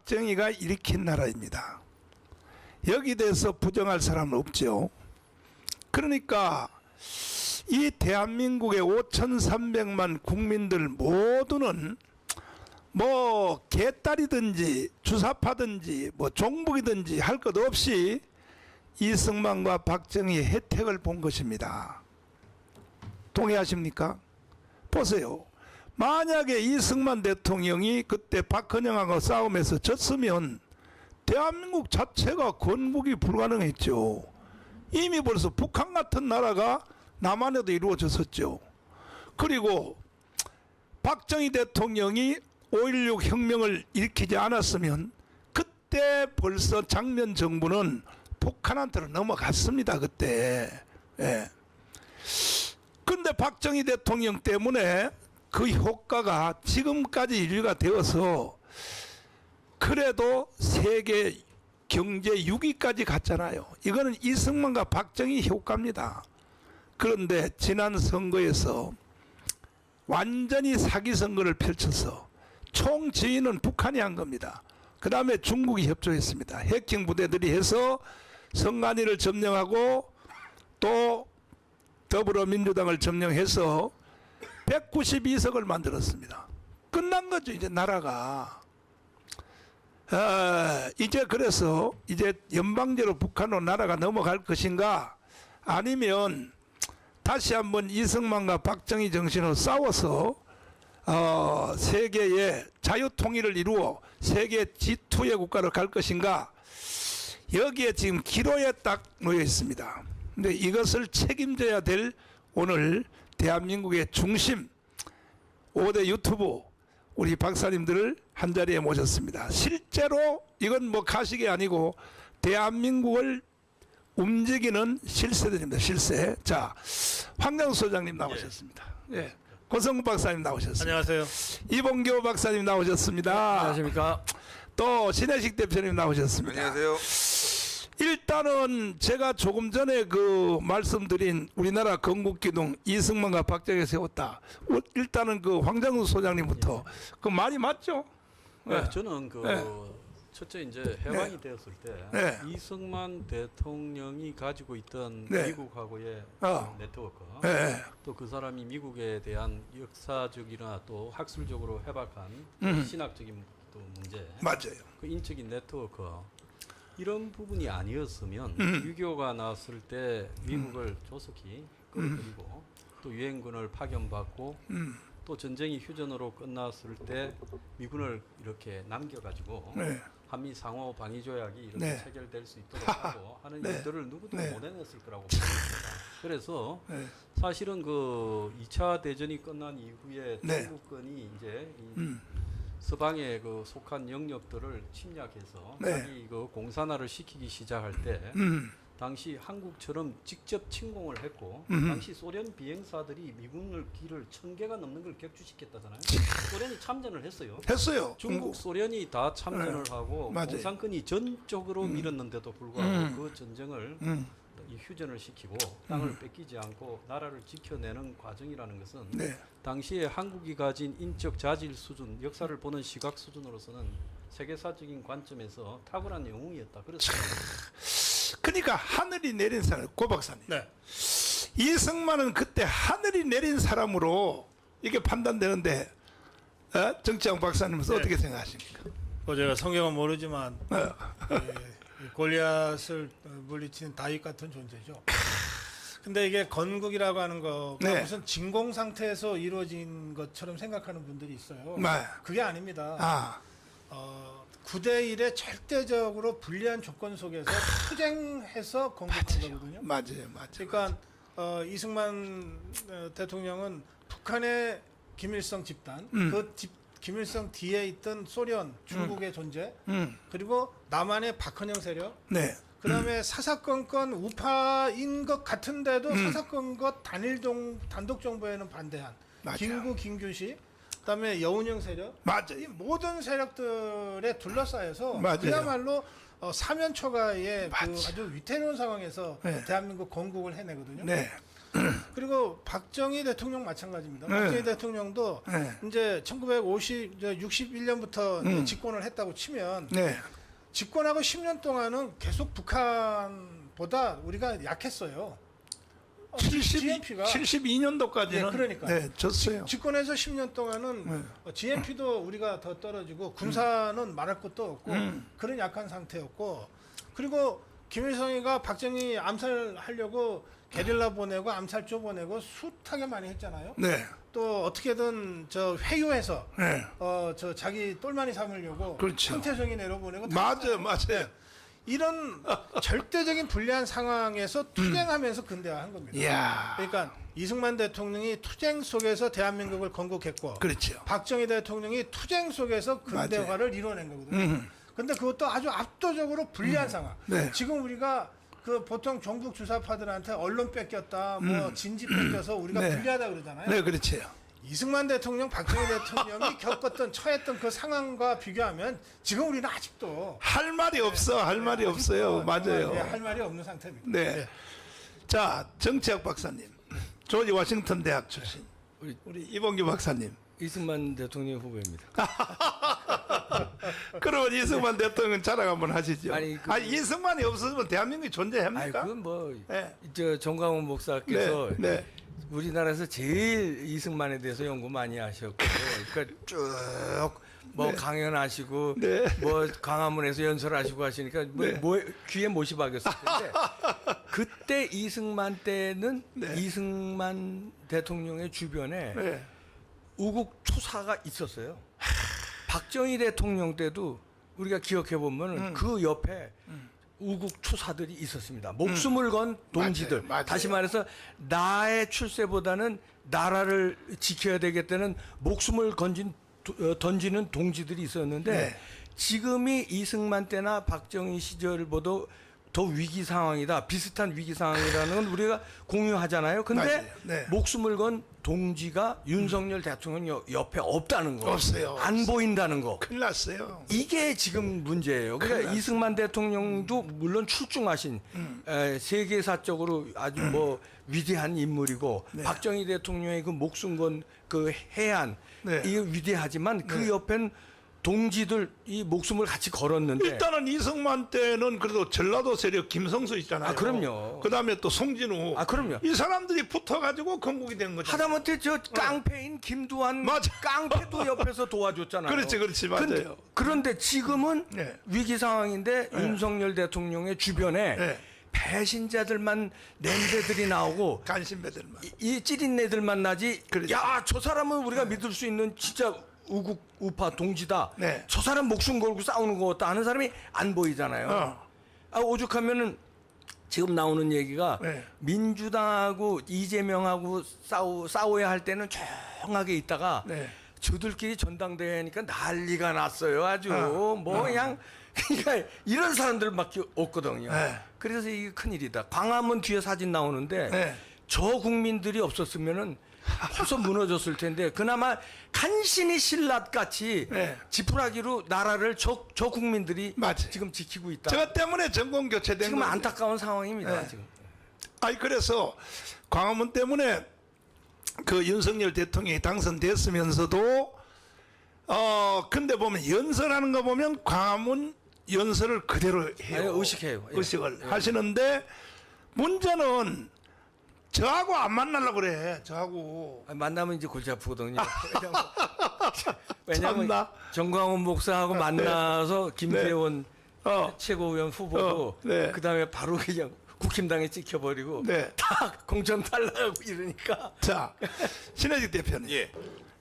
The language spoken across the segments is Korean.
박정희가 일으킨 나라입니다. 여기 대해서 부정할 사람은 없죠. 그러니까 이 대한민국의 5,300만 국민들 모두는 뭐 개딸이든지 주사파든지 뭐 종북이든지 할 것 없이 이승만과 박정희의 혜택을 본 것입니다. 동의하십니까? 보세요. 만약에 이승만 대통령이 그때 박헌영하고 싸움에서 졌으면 대한민국 자체가 건국이 불가능했죠. 이미 벌써 북한 같은 나라가 남한에도 이루어졌었죠. 그리고 박정희 대통령이 5.16 혁명을 일으키지 않았으면 그때 벌써 장면 정부는 북한한테로 넘어갔습니다. 그때. 예. 근데 박정희 대통령 때문에 그 효과가 지금까지 유지가 되어서 그래도 세계 경제 6위까지 갔잖아요. 이거는 이승만과 박정희 효과입니다. 그런데 지난 선거에서 완전히 사기 선거를 펼쳐서 총 지휘는 북한이 한 겁니다. 그 다음에 중국이 협조했습니다. 해킹 부대들이 해서 선관위를 점령하고 또 더불어민주당을 점령해서 192석을 만들었습니다. 끝난 거죠, 이제 나라가. 이제 그래서 이제 연방제로 북한으로 나라가 넘어갈 것인가, 아니면 다시 한번 이승만과 박정희 정신으로 싸워서 세계의 자유통일을 이루어 세계 G2의 국가로 갈 것인가, 여기에 지금 기로에 딱 놓여 있습니다. 근데 이것을 책임져야 될 오늘 대한민국의 중심 5대 유튜브 우리 박사님들을 한자리에 모셨습니다. 실제로 이건 뭐 가식이 아니고 대한민국을 움직이는 실세들입니다. 실세. 자, 황장수 소장님 나오셨습니다. 예. 고성구 박사님 나오셨습니다. 안녕하세요. 이봉교 박사님 나오셨습니다. 안녕하십니까. 또 신혜식 대표님 나오셨습니다. 안녕하세요. 일단은 제가 조금 전에 그 말씀드린 우리나라 건국기둥 이승만과 박정희가 세웠다. 일단은 그 황장수 소장님부터 그 말이 맞죠? 네, 네. 저는 그 네. 첫째 이제 해방이 되었을 때 네. 이승만 대통령이 가지고 있던 네. 미국하고의 네트워크, 네. 또 그 사람이 미국에 대한 역사적이나 또 학술적으로 해박한 신학적인 또 문제, 맞아요. 그 인적인 네트워크, 이런 부분이 아니었으면 6.25가 나왔을 때 미국을 조속히 끌어들이고 또 유엔군을 파견받고 또 전쟁이 휴전으로 끝났을 때 미군을 이렇게 남겨가지고 네. 한미 상호 방위 조약이 이렇게 네. 체결될 수 있도록 하고 하는 네. 일들을 누구도 네. 못 해냈을 거라고 봅니다. 그래서 네. 사실은 그 2차 대전이 끝난 이후에 네. 중국군이 이제 이 서방에 그 속한 영역들을 침략해서 네. 자기 그 공산화를 시키기 시작할 때 당시 한국처럼 직접 침공을 했고 당시 소련 비행사들이 미군을 길을 1000개가 넘는 걸 격추시켰다잖아요. 소련이 참전을 했어요. 했어요. 중국, 소련이 다 참전을 네. 하고 맞아요. 공산군이 전적으로 밀었는데도 불구하고 그 전쟁을 이 휴전을 시키고 땅을 뺏기지 않고 나라를 지켜내는 과정이라는 것은 네. 당시에 한국이 가진 인적 자질 수준, 역사를 보는 시각 수준으로서는 세계사적인 관점에서 탁월한 영웅이었다. 그렇습니다. 그러니까 하늘이 내린 사람, 고 박사님. 네. 이승만은 그때 하늘이 내린 사람으로 이게 판단되는데, 정치학 박사님은 네. 어떻게 생각하십니까? 뭐 제가 성경은 모르지만 어. 골리앗을 물리치는 다윗 같은 존재죠. 근데 이게 건국이라고 하는 거가 네. 무슨 진공 상태에서 이루어진 것처럼 생각하는 분들이 있어요. 네. 그게 아닙니다. 아, 9대1의 절대적으로 불리한 조건 속에서 투쟁해서 건국한 거거든요. 맞아요, 맞아요. 그러니까 이승만 대통령은 북한의 김일성 집단, 김일성 뒤에 있던 소련, 중국의 존재, 그리고 남한의 박헌영 세력, 네. 그다음에 사사건건 우파인 것 같은데도 사사건건 단독 정부에는 반대한 맞아요. 김구, 김규시, 그다음에 여운형 세력, 맞아요. 이 모든 세력들에 둘러싸여서 맞아요. 그야말로 사면초가의 그 맞아요. 아주 위태로운 상황에서 네. 대한민국 건국을 해내거든요. 네. 그리고 박정희 대통령 마찬가지입니다. 네. 박정희 대통령도 네. 이제 61년부터 집권을 했다고 치면 네. 집권하고 10년 동안은 계속 북한보다 우리가 약했어요. 72년도까지는 네, 그러니까요. 네, 졌어요. 집권해서 10년 동안은 GNP도 우리가 더 떨어지고 군사는 말할 것도 없고 그런 약한 상태였고, 그리고 김일성이가 박정희 암살하려고 게릴라 보내고 암살조 보내고 숱하게 많이 했잖아요. 네. 또 어떻게든 저 회유해서 네. 저 자기 똘마니 삼으려고 그렇죠. 황태성이 내려보내고 다 맞아요, 맞아요. 이런 절대적인 불리한 상황에서 투쟁하면서 근대화한 겁니다. 이야, 그러니까 이승만 대통령이 투쟁 속에서 대한민국을 건국했고, 그렇죠. 박정희 대통령이 투쟁 속에서 근대화를 이뤄낸 거거든요. 근데 그것도 아주 압도적으로 불리한 상황. 네. 지금 우리가 그 보통 종북 주사파들한테 언론 뺏겼다, 뭐 진지 뺏겨서 우리가 네. 불리하다 그러잖아요. 네, 그렇죠. 이승만 대통령, 박정희 대통령이 겪었던 처했던 그 상황과 비교하면 지금 우리는 아직도 할 말이 없어, 할 말이 없어요. 맞아요. 네, 할 말이 없는 상태입니다. 네. 자, 정치학 박사님, 조지 워싱턴 대학 출신, 우리 이봉규 박사님. 이승만 대통령 후보입니다. 그러면 이승만 대통령 자랑 한번 하시죠. 아니, 이승만이 없었으면 대한민국이 아니 존재합니까? 그건 뭐 네. 저 정광훈 목사께서 네, 네. 우리나라에서 제일 이승만에 대해서 연구 많이 하셨고, 그러니까 쭉 뭐 강연하시고, 네. 뭐 광화문에서 연설하시고 하시니까 네. 뭐 귀에 못이 박였을 텐데 그때 이승만 때는 네. 이승만 대통령의 주변에 네. 우국 투사가 있었어요. 박정희 대통령 때도 우리가 기억해 보면 그 옆에 우국 투사들이 있었습니다. 목숨을 건 동지들. 맞아요, 맞아요. 다시 말해서 나의 출세보다는 나라를 지켜야 되겠다는 목숨을 던지는 동지들이 있었는데, 네. 지금이 이승만 때나 박정희 시절보다 더 위기 상황이다, 비슷한 위기 상황이라는 건 우리가 공유하잖아요. 근데 맞아요. 네. 목숨을 건 동지가 윤석열 대통령 옆에 없다는 거, 없어요. 안 보인다는 거, 큰일 났어요. 이게 지금 문제예요. 그러니까 이승만 대통령도 물론 출중하신 세계사적으로 아주 뭐 위대한 인물이고, 네. 박정희 대통령의 그 목숨 건 그 해안, 네. 이게 위대하지만 그 옆엔 동지들 이 목숨을 같이 걸었는데. 일단은 이승만 때는 그래도 전라도 세력 김성수 있잖아요. 아, 그럼요. 그다음에 또 송진우. 아, 그럼요. 이 사람들이 붙어가지고 건국이 된 거죠. 하다못해 저 깡패인 김두한 맞아. 깡패도 옆에서 도와줬잖아요. 그렇지, 맞아요. 그런데 지금은 네. 위기 상황인데 윤석열 대통령의 주변에 네. 배신자들만 냄새들이 나오고 간신배들만. 이 찌린내들만 나지. 그렇죠. 야, 저 사람은 우리가 믿을 수 있는 진짜 우국 우파 동지다. 네. 저 사람 목숨 걸고 싸우는 거 같다 하는 사람이 안 보이잖아요. 오죽하면은 지금 나오는 얘기가 네. 민주당하고 이재명하고 싸워야 할 때는 조용하게 있다가 네. 저들끼리 전당대회니까 난리가 났어요. 아주 뭐 그냥 그러니까 이런 사람들밖에 없거든요. 네. 그래서 이게 큰일이다. 광화문 뒤에 사진 나오는데 네. 저 국민들이 없었으면은 벌써 무너졌을 텐데, 그나마 간신히 신라같이 네. 지푸라기로 나라를 저 국민들이 맞아요. 지금 지키고 있다. 저 때문에 정권 교체된 지금 거예요. 안타까운 상황입니다. 네. 지금. 아니 그래서 광화문 때문에 그 윤석열 대통령이 당선됐으면서도 근데 보면 연설하는 거 보면 광화문 연설을 그대로 해요. 아니, 의식해요. 예. 의식을 하시는데 문제는 저하고 안 만나려고 그래. 저하고. 만나면 이제 골치 아프거든요. 왜냐면 참나. 정광훈 목사하고 만나서 김세원 최고위원 후보도 네. 그다음에 바로 그냥 국힘당에 찍혀버리고 네. 다 공천 탈락하고 이러니까. 자, 신혜직 대표님. 예.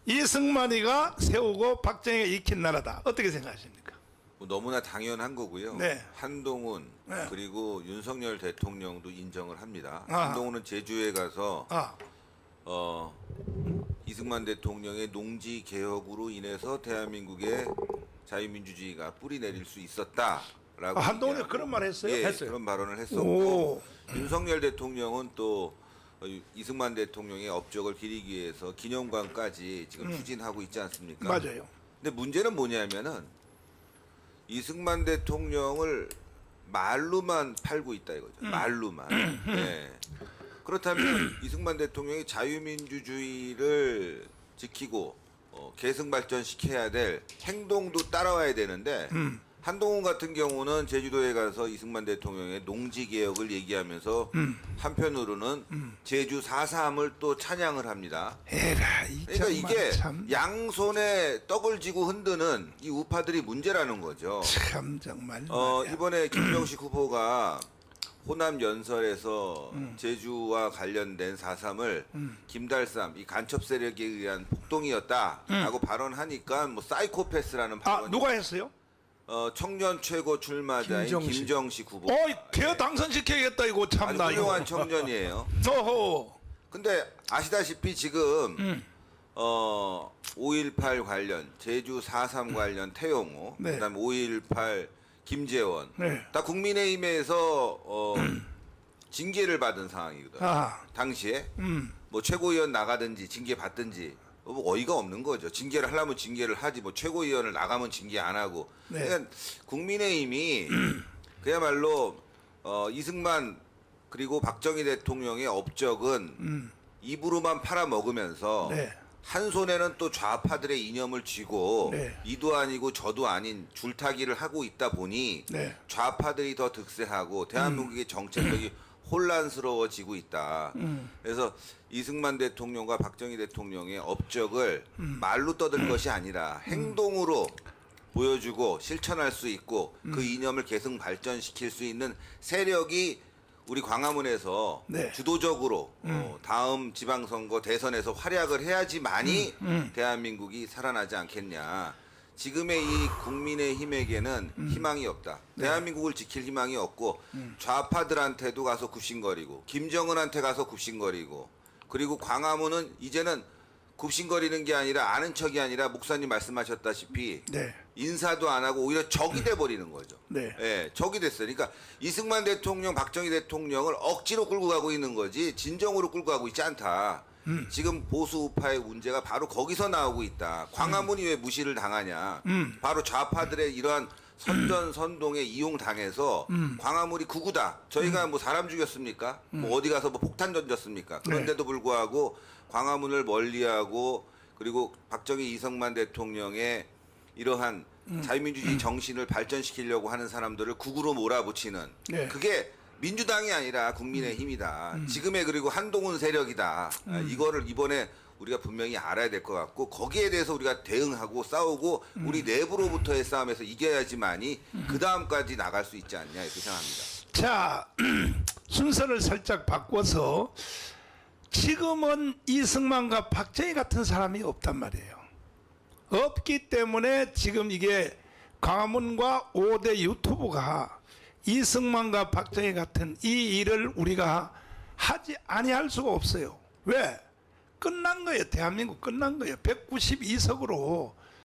이승만이가 세우고 박정희가 익힌 나라다. 어떻게 생각하십니까? 뭐 너무나 당연한 거고요. 네. 한동훈 네. 그리고 윤석열 대통령도 인정을 합니다. 아. 한동훈은 제주에 가서 아, 이승만 대통령의 농지 개혁으로 인해서 대한민국의 자유민주주의가 뿌리 내릴 수 있었다라고. 한동훈이 얘기하고, 그런 말 했어요? 예, 했어요. 그런 발언을 오. 했었고, 윤석열 대통령은 또 이승만 대통령의 업적을 기리기 위해서 기념관까지 지금 추진하고 있지 않습니까? 맞아요. 근데 문제는 뭐냐면은 이승만 대통령을 말로만 팔고 있다 이거죠. 말로만. 네. 그렇다면 이승만 대통령이 자유민주주의를 지키고 계승 발전시켜야 될 행동도 따라와야 되는데 한동훈 같은 경우는 제주도에 가서 이승만 대통령의 농지 개혁을 얘기하면서 한편으로는 제주 4.3을 또 찬양을 합니다. 에라, 이 그러니까 정말 이게 참, 양손에 떡을 쥐고 흔드는 이 우파들이 문제라는 거죠. 참 정말. 말이야. 이번에 김정식 후보가 호남 연설에서 제주와 관련된 4.3을 김달삼 이 간첩 세력에 의한 폭동이었다라고 발언하니까 뭐 사이코패스라는 아, 발언이 누가 했어요? 청년 최고 출마자인 김정식. 김정식 후보. 걔 당선시켜야겠다 이거 아주 참나 이거. 훌륭한 청년이에요. 어허. 근데 아시다시피 지금 5.18 관련 제주 4.3 관련 태용호 네. 그다음에 5.18 김재원 네. 다 국민의힘에서 징계를 받은 상황이거든요. 아, 당시에 뭐 최고위원 나가든지 징계 받든지 뭐 어이가 없는 거죠. 징계를 하려면 징계를 하지 뭐 최고위원을 나가면 징계 안 하고. 네. 그러니까 국민의힘이 그야말로 이승만 그리고 박정희 대통령의 업적은 입으로만 팔아먹으면서 네. 한 손에는 또 좌파들의 이념을 쥐고 네. 이도 아니고 저도 아닌 줄타기를 하고 있다 보니 네. 좌파들이 더 득세하고 대한민국의 정책력이 혼란스러워지고 있다. 그래서 이승만 대통령과 박정희 대통령의 업적을 말로 떠들 것이 아니라 행동으로 보여주고 실천할 수 있고 그 이념을 계승 발전시킬 수 있는 세력이 우리 광화문에서 네. 주도적으로 다음 지방선거 대선에서 활약을 해야지만이 대한민국이 살아나지 않겠냐. 지금의 이 국민의힘에게는 희망이 없다. 대한민국을 지킬 희망이 없고 좌파들한테도 가서 굽신거리고 김정은한테 가서 굽신거리고 그리고 광화문은 이제는 굽신거리는 게 아니라 아는 척이 아니라 목사님 말씀하셨다시피 네. 인사도 안 하고 오히려 적이 돼버리는 거죠. 네. 예, 적이 됐어요. 그러니까 이승만 대통령, 박정희 대통령을 억지로 끌고 가고 있는 거지 진정으로 끌고 가고 있지 않다. 지금 보수 우파의 문제가 바로 거기서 나오고 있다. 광화문이 왜 무시를 당하냐. 바로 좌파들의 이러한 선전선동에 이용당해서 광화문이 구구다. 저희가 뭐 사람 죽였습니까? 뭐 어디 가서 뭐 폭탄 던졌습니까? 그런데도 불구하고 광화문을 멀리하고 그리고 박정희 이승만 대통령의 이러한 자유민주주의 정신을 발전시키려고 하는 사람들을 국으로 몰아붙이는 네. 그게 민주당이 아니라 국민의힘이다. 지금의 그리고 한동훈 세력이다. 이거를 이번에 우리가 분명히 알아야 될 것 같고 거기에 대해서 우리가 대응하고 싸우고 우리 내부로부터의 싸움에서 이겨야지만이 그 다음까지 나갈 수 있지 않냐 이렇게 생각합니다. 자, 순서를 살짝 바꿔서 지금은 이승만과 박정희 같은 사람이 없단 말이에요. 없기 때문에 지금 이게 광화문과 5대 유튜브가 이승만과 박정희 같은 이 일을 우리가 하지 아니할 수가 없어요. 왜? 끝난 거예요. 대한민국 끝난 거예요. 192석으로